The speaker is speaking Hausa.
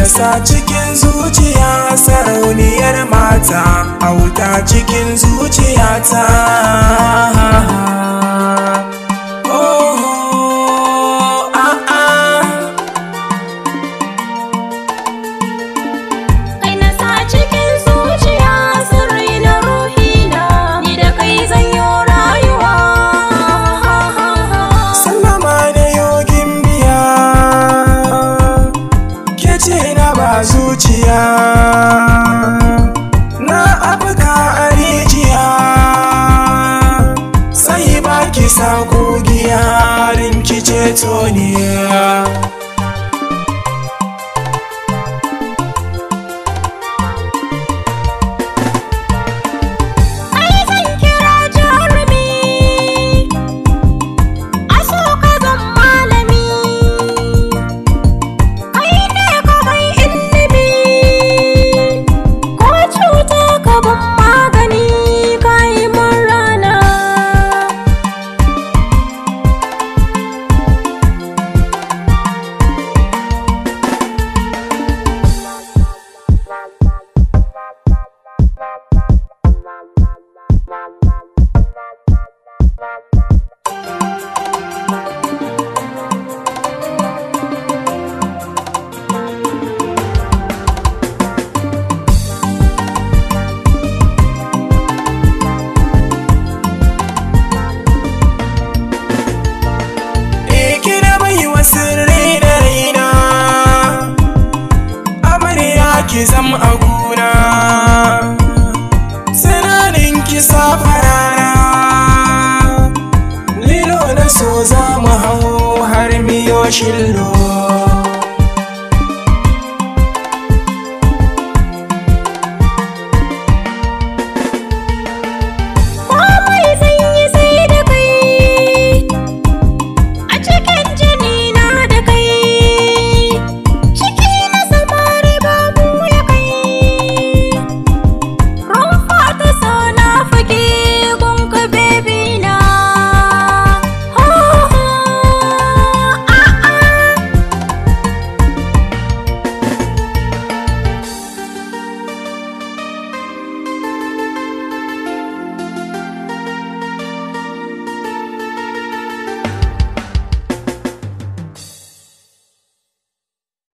na sa cikin zuciya, sarauniyar mata, auta cikin zuciyata. Zuciya na afka a rijiya, sai baki sa kogiya rinki ceto ne. Ki zam a gona, sananin ki safarana, lilo na so za mu hau har miyo shillo.